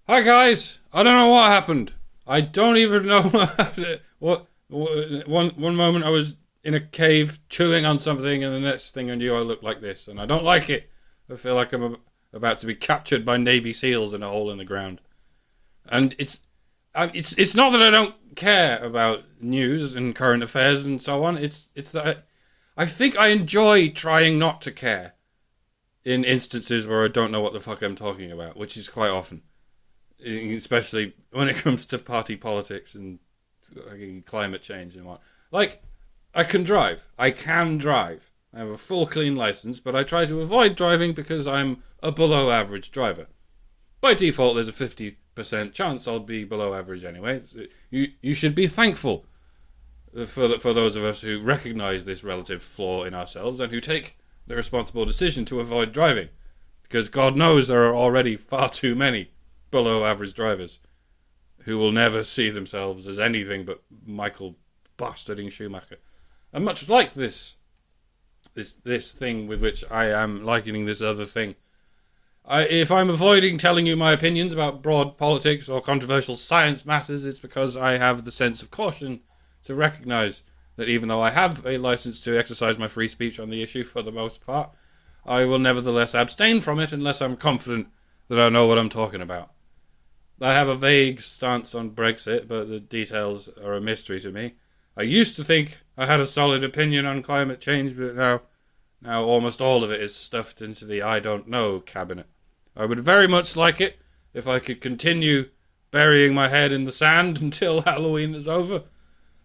Hi guys, I don't know what happened. I don't even know what happened. One moment I was in a cave chewing on something, and the next thing I knew I looked like this, and I don't like it. I feel like I'm about to be captured by Navy SEALs in a hole in the ground. And it's not that I don't care about news and current affairs and so on. It's that I think I enjoy trying not to care in instances where I don't know what the fuck I'm talking about, which is quite often. Especially when it comes to party politics and climate change and what. Like, I can drive. I have a full clean license, but I try to avoid driving because I'm a below average driver. By default, there's a 50% chance I'll be below average anyway. You should be thankful for those of us who recognise this relative flaw in ourselves and who take the responsible decision to avoid driving. Because God knows there are already far too many below average drivers who will never see themselves as anything but Michael bastarding Schumacher. And much like this thing with which I am likening this other thing, if I'm avoiding telling you my opinions about broad politics or controversial science matters, it's because I have the sense of caution to recognise that even though I have a licence to exercise my free speech on the issue for the most part, I will nevertheless abstain from it unless I'm confident that I know what I'm talking about. I have a vague stance on Brexit, but the details are a mystery to me. I used to think I had a solid opinion on climate change, but now almost all of it is stuffed into the I don't know cabinet. I would very much like it if I could continue burying my head in the sand until Halloween is over,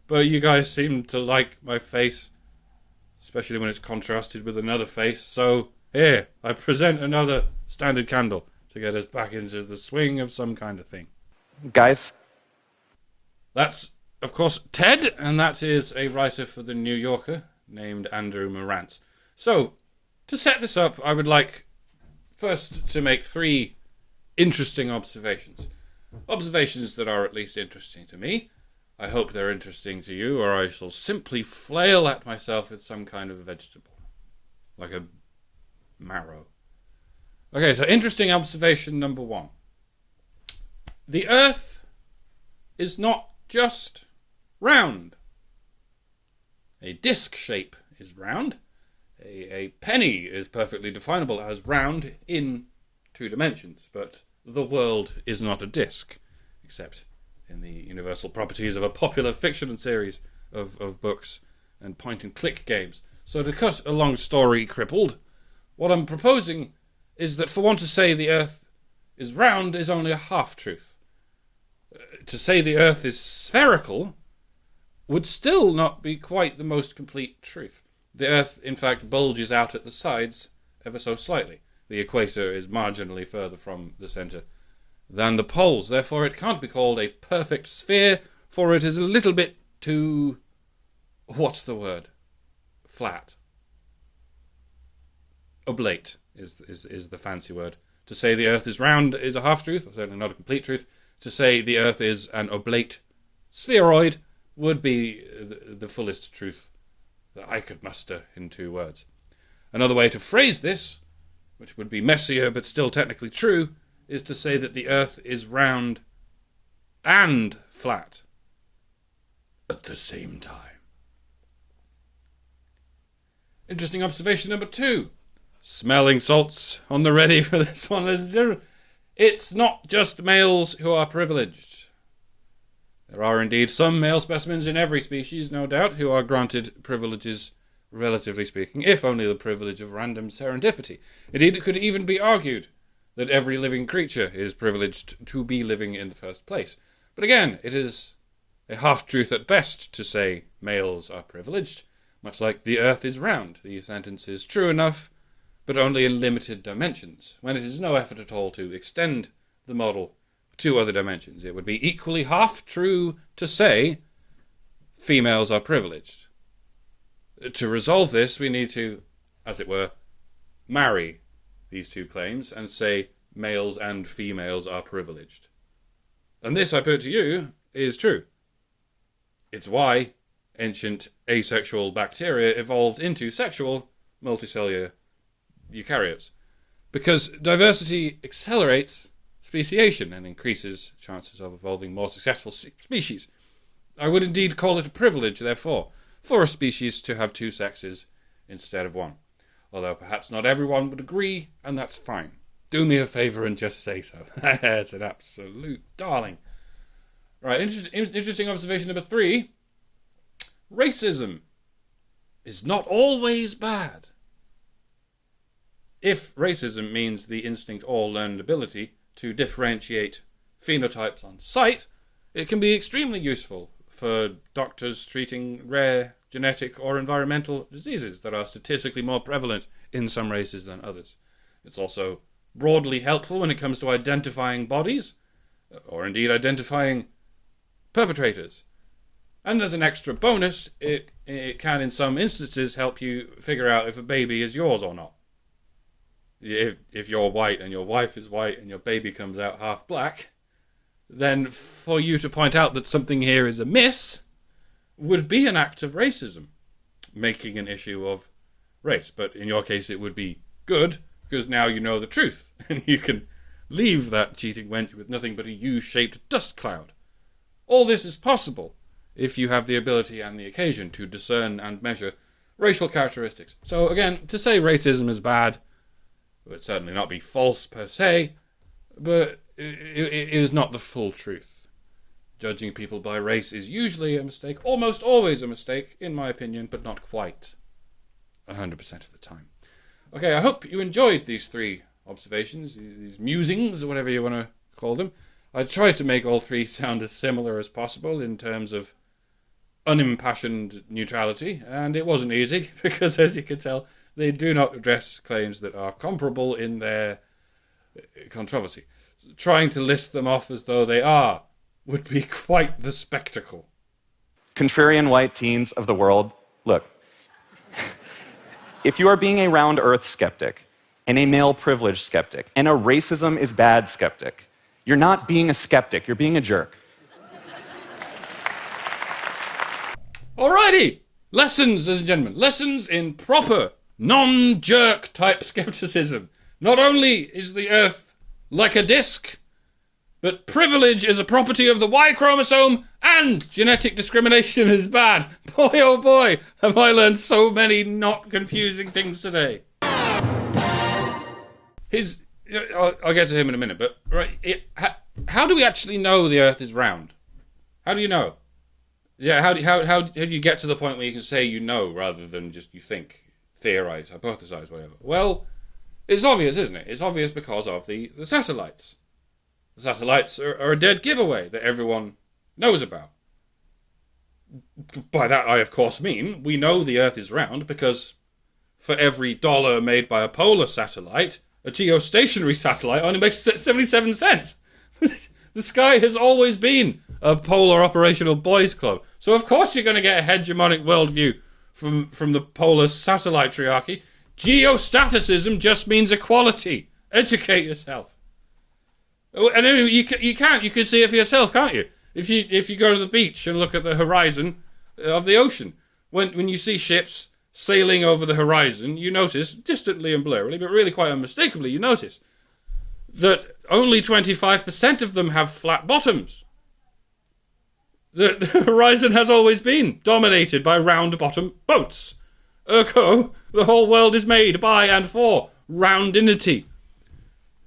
but you guys seem to like my face, especially when it's contrasted with another face, so here, I present another standard candle to get us back into the swing of some kind of thing. Guys? That's, of course, Ted, and that is a writer for The New Yorker named Andrew Marantz. So, to set this up, I would like first to make 3 interesting observations. Observations that are at least interesting to me. I hope they're interesting to you, or I shall simply flail at myself with some kind of vegetable. Like a marrow. Okay, so interesting observation number 1. The Earth is not just round. A disc shape is round. A penny is perfectly definable as round in 2 dimensions, but the world is not a disc, except in the universal properties of a popular fiction series of books and point-and-click games. So to cut a long story crippled, what I'm proposing is that for one to say the Earth is round is only a half-truth. To say the Earth is spherical would still not be quite the most complete truth. The Earth, in fact, bulges out at the sides ever so slightly. The equator is marginally further from the centre than the poles. Therefore, it can't be called a perfect sphere, for it is a little bit too... what's the word? Flat. Oblate is the fancy word. To say the Earth is round is a half-truth, or certainly not a complete truth. To say the Earth is an oblate spheroid would be the fullest truth that I could muster in 2 words. Another way to phrase this, which would be messier but still technically true, is to say that the Earth is round and flat at the same time. Interesting observation number 2. Smelling salts on the ready for this one. It's not just males who are privileged. There are indeed some male specimens in every species, no doubt, who are granted privileges, relatively speaking, if only the privilege of random serendipity. Indeed, it could even be argued that every living creature is privileged to be living in the first place. But again, it is a half-truth at best to say males are privileged, much like the Earth is round. The sentence is true enough, but only in limited dimensions, when it is no effort at all to extend the model to other dimensions. It would be equally half-true to say females are privileged. To resolve this, we need to, as it were, marry these 2 claims and say males and females are privileged. And this, I put to you, is true. It's why ancient asexual bacteria evolved into sexual multicellular eukaryotes. Because diversity accelerates speciation and increases chances of evolving more successful species. I would indeed call it a privilege, therefore, for a species to have two sexes instead of one. Although perhaps not everyone would agree, and that's fine. Do me a favour and just say so. That's an absolute darling. Right, interesting observation number 3. Racism is not always bad. If racism means the instinct or learned ability to differentiate phenotypes on sight, it can be extremely useful for doctors treating rare genetic or environmental diseases that are statistically more prevalent in some races than others. It's also broadly helpful when it comes to identifying bodies, or indeed identifying perpetrators. And as an extra bonus, it can in some instances help you figure out if a baby is yours or not. If you're white and your wife is white and your baby comes out half black, then for you to point out that something here is amiss would be an act of racism, making an issue of race. But in your case, it would be good, because now you know the truth, and you can leave that cheating wench with nothing but a U-shaped dust cloud. All this is possible if you have the ability and the occasion to discern and measure racial characteristics. So again, to say racism is bad would certainly not be false per se, but it is not the full truth. Judging people by race is usually a mistake, almost always a mistake, in my opinion, but not quite 100% of the time. Okay, I hope you enjoyed these 3 observations, these musings, or whatever you want to call them. I tried to make all 3 sound as similar as possible in terms of unimpassioned neutrality, and it wasn't easy, because as you can tell, they do not address claims that are comparable in their controversy. Trying to list them off as though they are would be quite the spectacle. Contrarian white teens of the world, look. If you are being a round earth skeptic, and a male privilege skeptic, and a racism is bad skeptic, you're not being a skeptic, you're being a jerk. Alrighty! Lessons, ladies and gentlemen. Lessons in proper, non-jerk type skepticism. Not only is the Earth like a disc, but privilege is a property of the Y chromosome, and genetic discrimination is bad. Boy, oh boy, have I learned so many not confusing things today. I'll get to him in a minute, but right, how do we actually know the Earth is round? How do you know? Yeah, how do you get to the point where you can say you know rather than just you think, theorize, hypothesize, whatever? Well, it's obvious, isn't it? It's obvious because of the satellites. The satellites are a dead giveaway that everyone knows about. By that I, of course, mean we know the Earth is round because for every dollar made by a polar satellite, a geostationary satellite only makes 77 cents. The sky has always been a polar operational boys' club. So of course you're going to get a hegemonic worldview from the polar satellite triarchy. Geostaticism just means equality. Educate yourself. And anyway, you can see it for yourself, can't you? If you go to the beach and look at the horizon of the ocean, when you see ships sailing over the horizon, you notice, distantly and blurrily, but really quite unmistakably, you notice that only 25% of them have flat bottoms. The horizon has always been dominated by round-bottom boats. Ergo, the whole world is made by and for roundinity.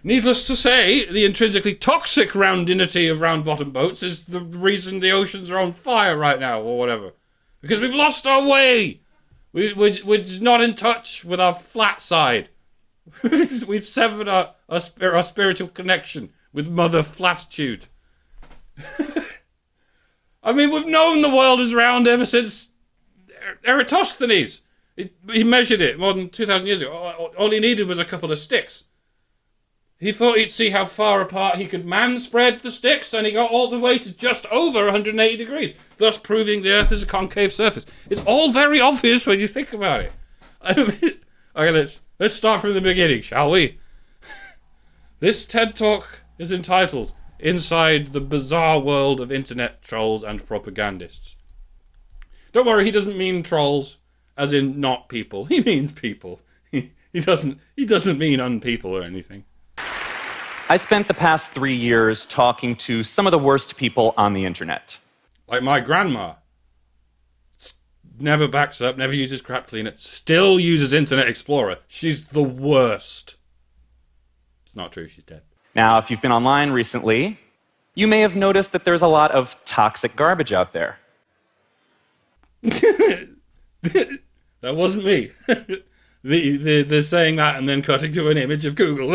Needless to say, the intrinsically toxic roundinity of round-bottom boats is the reason the oceans are on fire right now, or whatever. Because we've lost our way. We're not in touch with our flat side. We've severed our spiritual connection with Mother Flatitude. I mean, we've known the world is round ever since Eratosthenes. He measured it more than 2,000 years ago. All he needed was a couple of sticks. He thought he'd see how far apart he could man-spread the sticks, and he got all the way to just over 180 degrees, thus proving the Earth is a concave surface. It's all very obvious when you think about it. I mean, okay, let's start from the beginning, shall we? This TED Talk is entitled Inside the Bizarre World of Internet Trolls and Propagandists. Don't worry, he doesn't mean trolls, as in not people. He means people. He doesn't mean unpeople or anything. I spent the past 3 years talking to some of the worst people on the internet. Like my grandma. Never backs up, never uses crap cleaner, still uses Internet Explorer. She's the worst. It's not true, she's dead. Now, if you've been online recently, you may have noticed that there's a lot of toxic garbage out there. That wasn't me. the saying that and then cutting to an image of Google.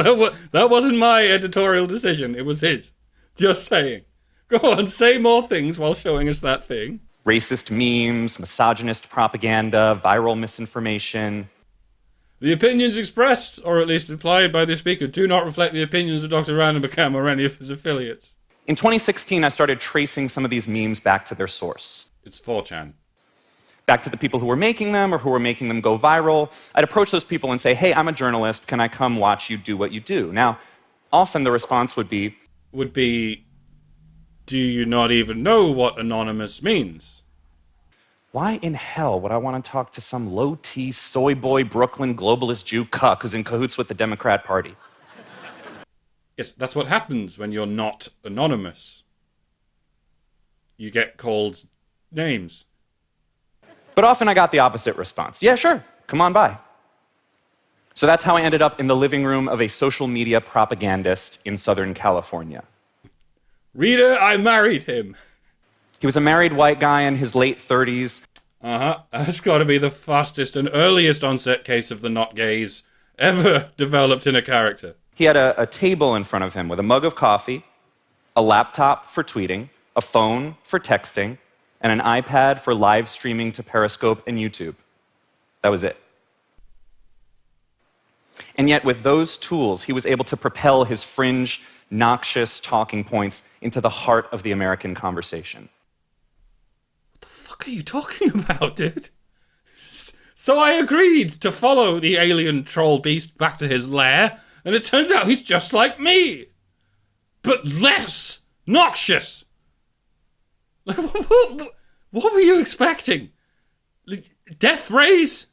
That wasn't my editorial decision, it was his. Just saying. Go on, say more things while showing us that thing. Racist memes, misogynist propaganda, viral misinformation. The opinions expressed, or at least implied by the speaker, do not reflect the opinions of Dr. Random McCam or any of his affiliates. In 2016, I started tracing some of these memes back to their source. It's 4chan. Back to the people who were making them or who were making them go viral. I'd approach those people and say, hey, I'm a journalist, can I come watch you do what you do? Now, often the response would be, do you not even know what anonymous means? Why in hell would I want to talk to some low-T, soy boy, Brooklyn globalist Jew cuck who's in cahoots with the Democrat Party? Yes, that's what happens when you're not anonymous. You get called names. But often I got the opposite response. Yeah, sure, come on by. So that's how I ended up in the living room of a social media propagandist in Southern California. Rita, I married him. He was a married white guy in his late 30s. That's got to be the fastest and earliest onset case of the not gays ever developed in a character. He had a table in front of him with a mug of coffee, a laptop for tweeting, a phone for texting, and an iPad for live streaming to Periscope and YouTube. That was it. And yet, with those tools, he was able to propel his fringe, noxious talking points into the heart of the American conversation. What the fuck are you talking about, dude? So I agreed to follow the alien troll beast back to his lair, and it turns out he's just like me. But less noxious. What were you expecting? Death rays?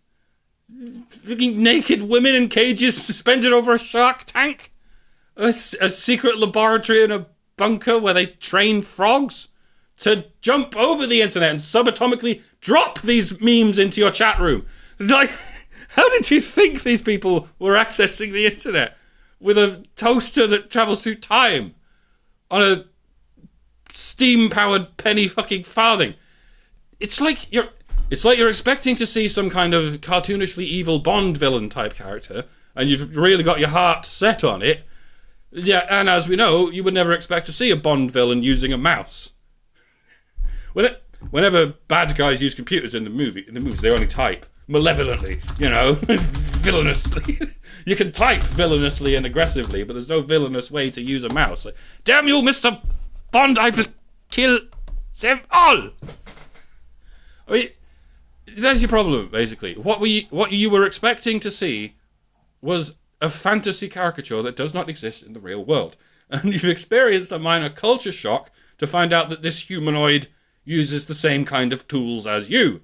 Naked women in cages suspended over a shark tank? A secret laboratory in a bunker where they train frogs to jump over the internet and subatomically drop these memes into your chat room. Like, how did you think these people were accessing the internet? With a toaster that travels through time on a steam-powered penny fucking farthing. It's like you're expecting to see some kind of cartoonishly evil Bond villain type character, and you've really got your heart set on it. Yeah, and as we know, you would never expect to see a Bond villain using a mouse. Whenever bad guys use computers in the movies, they only type malevolently, villainously. You can type villainously and aggressively, but there's no villainous way to use a mouse. Like, damn you, Mr. Bond, I will kill them all. I mean, that's your problem, basically. What you were expecting to see was a fantasy caricature that does not exist in the real world. And you've experienced a minor culture shock to find out that this humanoid uses the same kind of tools as you.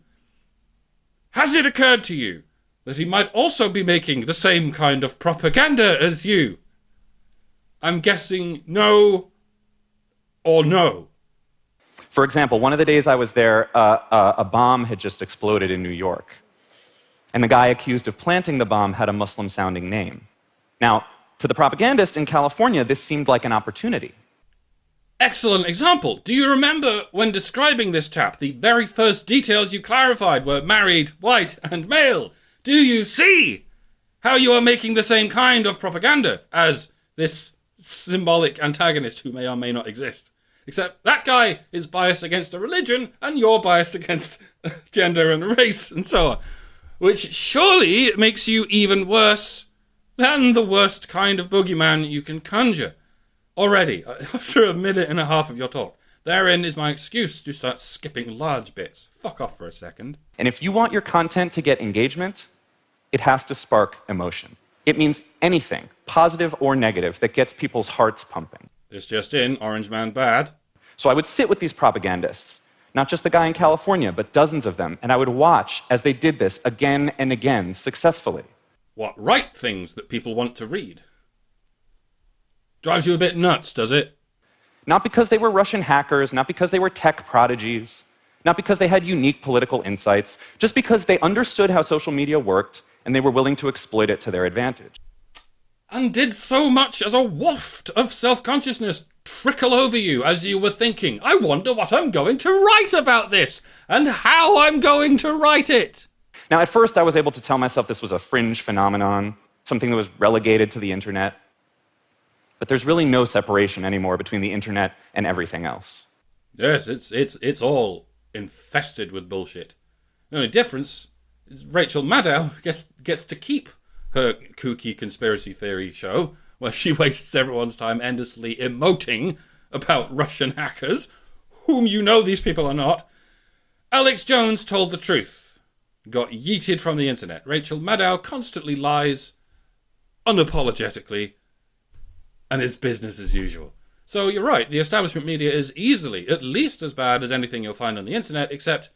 Has it occurred to you that he might also be making the same kind of propaganda as you? I'm guessing no or no. For example, one of the days I was there, a bomb had just exploded in New York. And the guy accused of planting the bomb had a Muslim-sounding name. Now, to the propagandist in California, this seemed like an opportunity. Excellent example. Do you remember when describing this chap, the very first details you clarified were married, white, and male? Do you see how you are making the same kind of propaganda as this symbolic antagonist who may or may not exist? Except that guy is biased against a religion, and you're biased against gender and race, and so on. Which surely makes you even worse than the worst kind of boogeyman you can conjure. Already, after a minute and a half of your talk, therein is my excuse to start skipping large bits. Fuck off for a second. And if you want your content to get engagement, it has to spark emotion. It means anything, positive or negative, that gets people's hearts pumping. This just in, Orange Man bad. So I would sit with these propagandists, not just the guy in California, but dozens of them, and I would watch as they did this again and again, successfully. What, write things that people want to read? Drives you a bit nuts, does it? Not because they were Russian hackers, not because they were tech prodigies, not because they had unique political insights, just because they understood how social media worked and they were willing to exploit it to their advantage. And did so much as a waft of self-consciousness trickle over you as you were thinking, I wonder what I'm going to write about this, and how I'm going to write it. Now, at first, I was able to tell myself this was a fringe phenomenon, something that was relegated to the internet. But there's really no separation anymore between the internet and everything else. Yes, it's all infested with bullshit. The only difference is Rachel Maddow gets to keep her kooky conspiracy theory show, where she wastes everyone's time endlessly emoting about Russian hackers, whom you know these people are not. Alex Jones told the truth, got yeeted from the internet. Rachel Maddow constantly lies, unapologetically, and it's business as usual. So you're right, the establishment media is easily at least as bad as anything you'll find on the internet, except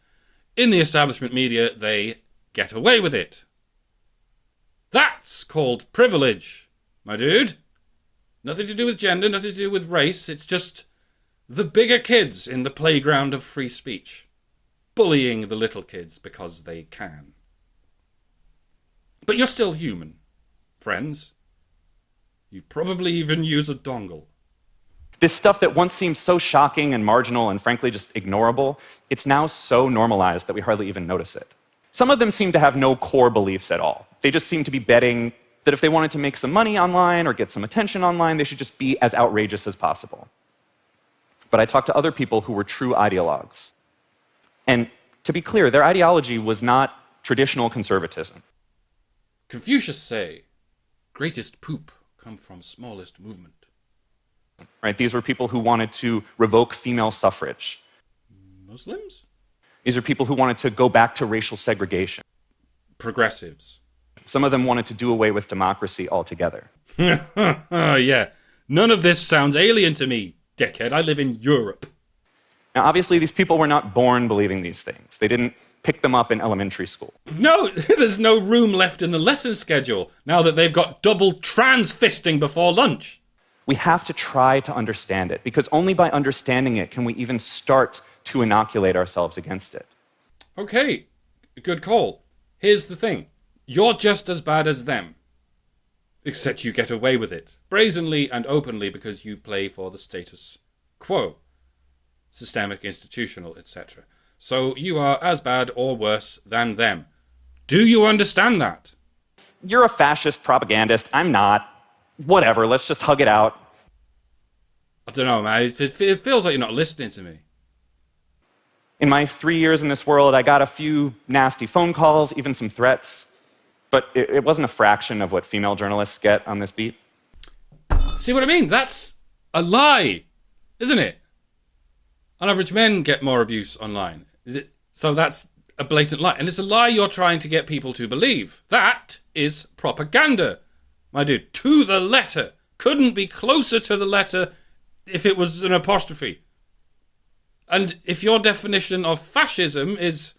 in the establishment media, they get away with it. That's called privilege, my dude. Nothing to do with gender, nothing to do with race, it's just the bigger kids in the playground of free speech, bullying the little kids because they can. But you're still human, friends. You probably even use a dongle. This stuff that once seemed so shocking and marginal and frankly just ignorable, it's now so normalized that we hardly even notice it. Some of them seem to have no core beliefs at all. They just seem to be betting that if they wanted to make some money online or get some attention online, they should just be as outrageous as possible. But I talked to other people who were true ideologues. And to be clear, their ideology was not traditional conservatism. Confucius say, greatest poop come from smallest movement. Right? These were people who wanted to revoke female suffrage. Muslims? These are people who wanted to go back to racial segregation. Progressives. Some of them wanted to do away with democracy altogether. Yeah. None of this sounds alien to me, dickhead. I live in Europe. Now, obviously, these people were not born believing these things. They didn't pick them up in elementary school. No, there's no room left in the lesson schedule now that they've got double trans-fisting before lunch. We have to try to understand it, because only by understanding it can we even start to inoculate ourselves against it. Okay, good call. Here's the thing. You're just as bad as them. Except you get away with it, brazenly and openly, because you play for the status quo. Systemic, institutional, etc. So you are as bad or worse than them. Do you understand that? You're a fascist propagandist. I'm not. Whatever, let's just hug it out. I don't know, man. It feels like you're not listening to me. In my 3 years in this world, I got a few nasty phone calls, even some threats. But it wasn't a fraction of what female journalists get on this beat. See what I mean? That's a lie, isn't it? On average, men get more abuse online. So that's a blatant lie. And it's a lie you're trying to get people to believe. That is propaganda, my dude. To the letter. Couldn't be closer to the letter if it was an apostrophe. And if your definition of fascism is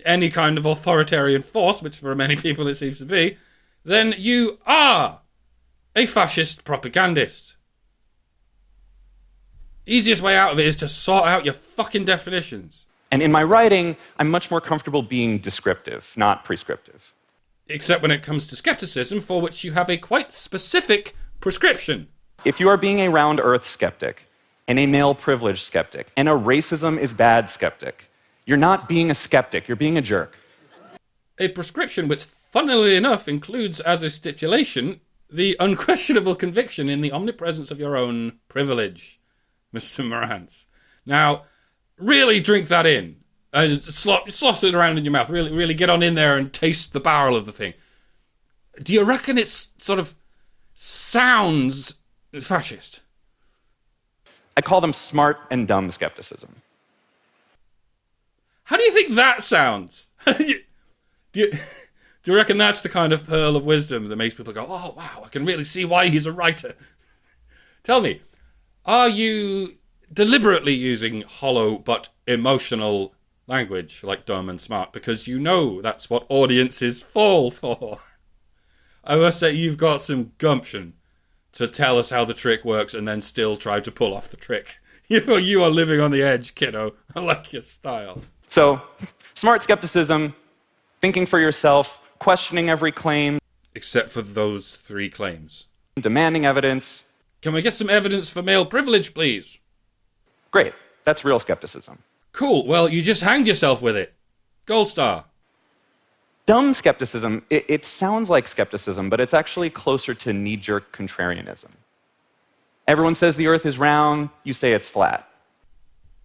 any kind of authoritarian force, which for many people it seems to be, then you are a fascist propagandist. Easiest way out of it is to sort out your fucking definitions. And in my writing, I'm much more comfortable being descriptive, not prescriptive. Except when it comes to skepticism, for which you have a quite specific prescription. If you are being a round earth skeptic, and a male privilege skeptic, and a racism is bad skeptic, you're not being a skeptic, you're being a jerk. A prescription which, funnily enough, includes as a stipulation the unquestionable conviction in the omnipresence of your own privilege, Mr. Marantz. Now, really drink that in. Slosh it around in your mouth. Really get on in there and taste the barrel of the thing. Do you reckon it sort of sounds fascist? I call them smart and dumb skepticism. How do you think that sounds? Do you reckon that's the kind of pearl of wisdom that makes people go, oh, wow, I can really see why he's a writer? Tell me, are you deliberately using hollow but emotional language like dumb and smart because you know that's what audiences fall for? I must say you've got some gumption to tell us how the trick works and then still try to pull off the trick. You are living on the edge, kiddo. I like your style. So, smart skepticism, thinking for yourself, questioning every claim. Except for those 3 claims. Demanding evidence. Can we get some evidence for male privilege, please? Great. That's real skepticism. Cool. Well, you just hanged yourself with it. Gold star. Dumb skepticism, it sounds like skepticism, but it's actually closer to knee-jerk contrarianism. Everyone says the Earth is round, you say it's flat.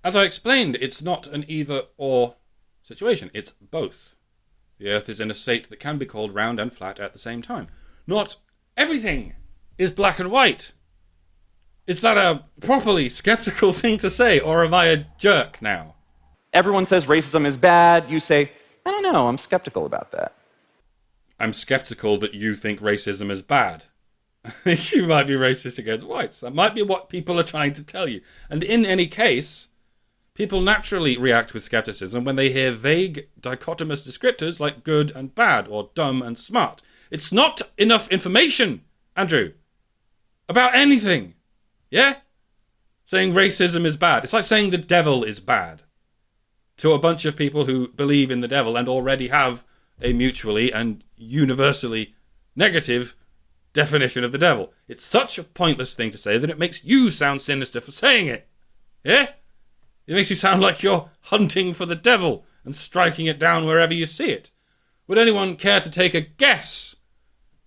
As I explained, it's not an either-or situation. It's both. The Earth is in a state that can be called round and flat at the same time. Not everything is black and white. Is that a properly skeptical thing to say, or am I a jerk now? Everyone says racism is bad, you say, I don't know, I'm skeptical about that. I'm skeptical that you think racism is bad. You might be racist against whites. That might be what people are trying to tell you. And in any case, people naturally react with skepticism when they hear vague, dichotomous descriptors like good and bad, or dumb and smart. It's not enough information, Andrew, about anything. Yeah? Saying racism is bad. It's like saying the devil is bad to a bunch of people who believe in the devil and already have a mutually and universally negative definition of the devil. It's such a pointless thing to say that it makes you sound sinister for saying it. Yeah? It makes you sound like you're hunting for the devil and striking it down wherever you see it. Would anyone care to take a guess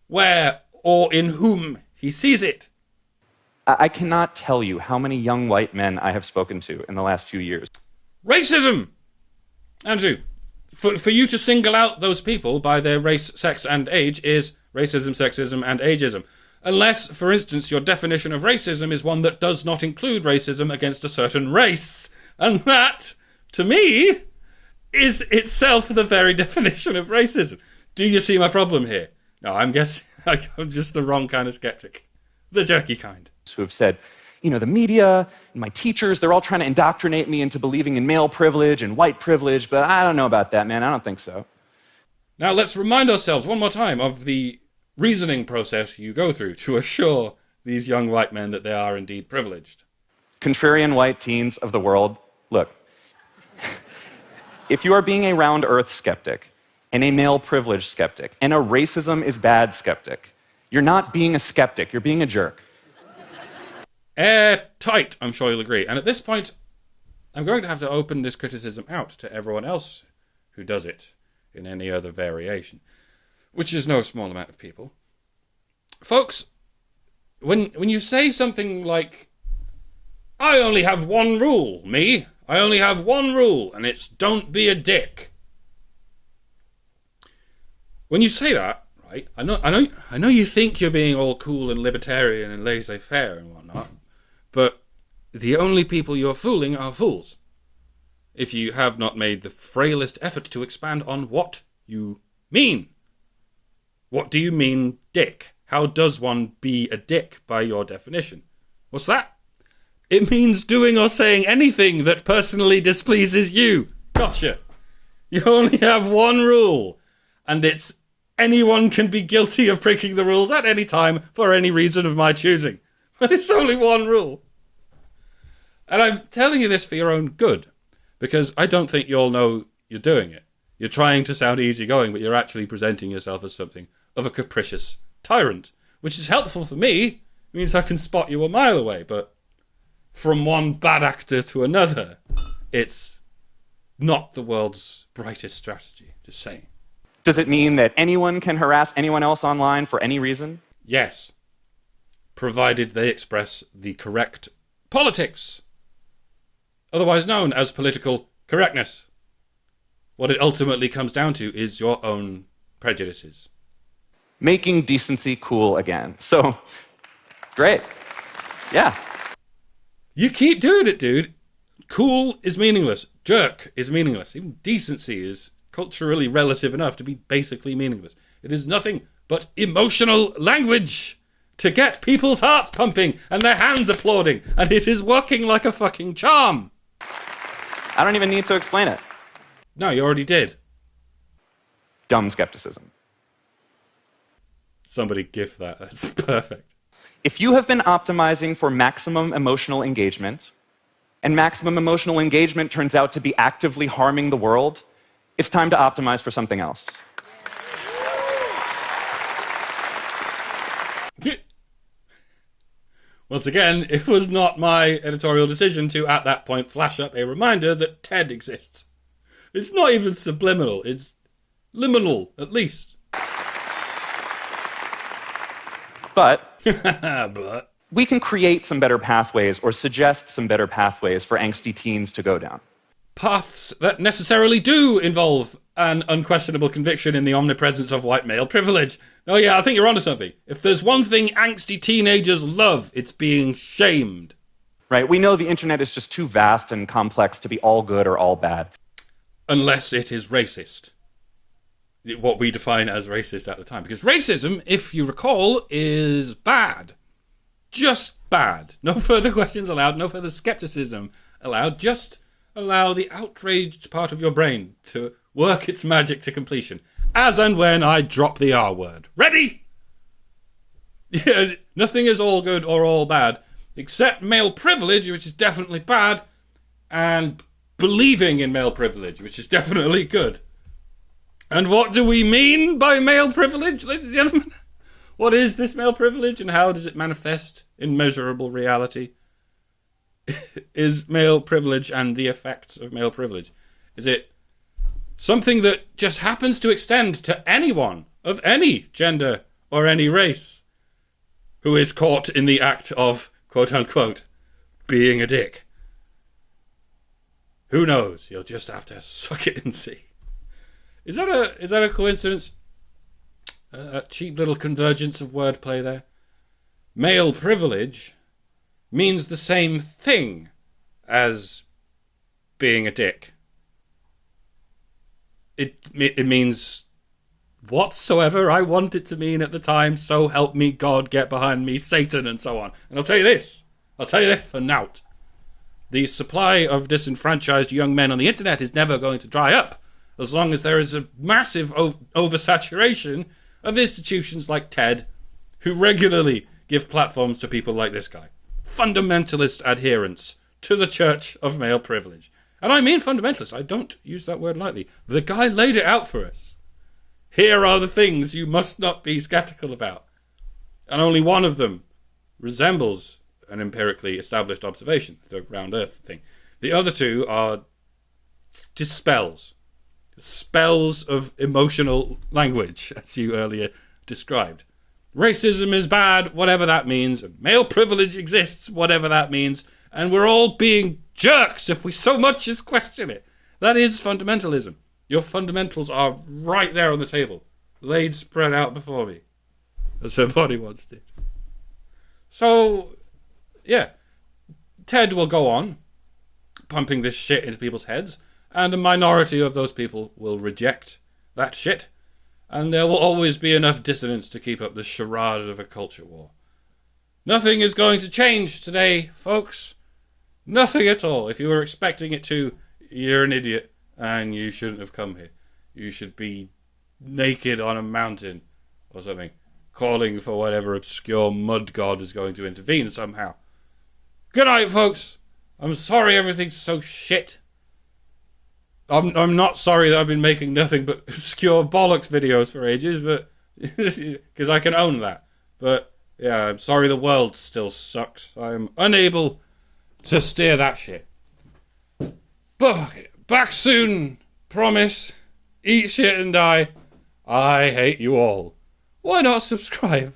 where or in whom he sees it? I cannot tell you how many young white men I have spoken to in the last few years. Racism! Andrew, for you to single out those people by their race, sex, and age is racism, sexism, and ageism. Unless, for instance, your definition of racism is one that does not include racism against a certain race. And that, to me, is itself the very definition of racism. Do you see my problem here? No, I'm guessing I'm just the wrong kind of skeptic. The jerky kind. Who have said, you know, the media and my teachers, they're all trying to indoctrinate me into believing in male privilege and white privilege, but I don't know about that, man. I don't think so. Now let's remind ourselves one more time of the reasoning process you go through to assure these young white men that they are indeed privileged. Contrarian white teens of the world, look, if you are being a round earth skeptic and a male privilege skeptic and a racism is bad skeptic, you're not being a skeptic, you're being a jerk. Airtight, I'm sure you'll agree. And at this point, I'm going to have to open this criticism out to everyone else who does it in any other variation, which is no small amount of people. Folks, when you say something like, I only have one rule, me. I only have one rule, and it's don't be a dick. When you say that, right, I know you think you're being all cool and libertarian and laissez-faire and whatnot, but the only people you're fooling are fools. If you have not made the frailest effort to expand on what you mean. What do you mean, dick? How does one be a dick by your definition? What's that? It means doing or saying anything that personally displeases you. Gotcha. You only have one rule, and it's anyone can be guilty of breaking the rules at any time for any reason of my choosing. But it's only one rule. And I'm telling you this for your own good, because I don't think you all know you're doing it. You're trying to sound easygoing, but you're actually presenting yourself as something of a capricious tyrant, which is helpful for me. It means I can spot you a mile away, but from one bad actor to another, it's not the world's brightest strategy, just saying. Does it mean that anyone can harass anyone else online for any reason? Yes, provided they express the correct politics, otherwise known as political correctness. What it ultimately comes down to is your own prejudices. Making decency cool again. So, great. Yeah. You keep doing it, dude. Cool is meaningless. Jerk is meaningless. Even decency is culturally relative enough to be basically meaningless. It is nothing but emotional language to get people's hearts pumping and their hands applauding, and it is working like a fucking charm. I don't even need to explain it. No, you already did. Dumb skepticism. Somebody gif that. That's perfect. If you have been optimizing for maximum emotional engagement, and maximum emotional engagement turns out to be actively harming the world, it's time to optimize for something else. Once again, it was not my editorial decision to, at that point, flash up a reminder that TED exists. It's not even subliminal, it's liminal, at least. But But we can create some better pathways or suggest some better pathways for angsty teens to go down. paths that necessarily do involve an unquestionable conviction in the omnipresence of white male privilege. Oh yeah, I think you're onto something. If there's one thing angsty teenagers love, it's being shamed. Right? We know the internet is just too vast and complex to be all good or all bad. Unless it is racist. What we define as racist at the time. Because racism, if you recall, is bad. Just bad. No further questions allowed, no further skepticism allowed. Just allow the outraged part of your brain to work its magic to completion. As and when I drop the R word. Ready? Yeah, nothing is all good or all bad, except male privilege, which is definitely bad, and believing in male privilege, which is definitely good. And what do we mean by male privilege, ladies and gentlemen? What is this male privilege, and how does it manifest in measurable reality? Is male privilege and the effects of male privilege, is it something that just happens to extend to anyone of any gender or any race who is caught in the act of, quote-unquote, being a dick? Who knows? You'll just have to suck it and see. Is that a coincidence? A cheap little convergence of wordplay there. Male privilege means the same thing as being a dick. It means whatsoever I want it to mean at the time, so help me God, get behind me, Satan, and so on. And I'll tell you this for nout. The supply of disenfranchised young men on the internet is never going to dry up, as long as there is a massive oversaturation of institutions like TED, who regularly give platforms to people like this guy. Fundamentalist adherents to the Church of Male Privilege. And I mean fundamentalist, I don't use that word lightly. The guy laid it out for us. Here are the things you must not be skeptical about. And only one of them resembles an empirically established observation, the round earth thing. The other two are just spells of emotional language, as you earlier described. Racism is bad, whatever that means. Male privilege exists, whatever that means. And we're all being jerks if we so much as question it. That is fundamentalism. Your fundamentals are right there on the table, laid spread out before me, as her body once did. So, yeah, TED will go on pumping this shit into people's heads, and a minority of those people will reject that shit, and there will always be enough dissonance to keep up the charade of a culture war. Nothing is going to change today, folks. Nothing at all. If you were expecting it to, you're an idiot, and you shouldn't have come here. You should be naked on a mountain or something, calling for whatever obscure mud god is going to intervene somehow. Good night, folks. I'm sorry everything's so shit. I'm not sorry that I've been making nothing but obscure bollocks videos for ages, but because I can own that. But yeah, I'm sorry the world still sucks. I'm unable to steer that shit. But back soon, promise. Eat shit and die. I hate you all. Why not subscribe?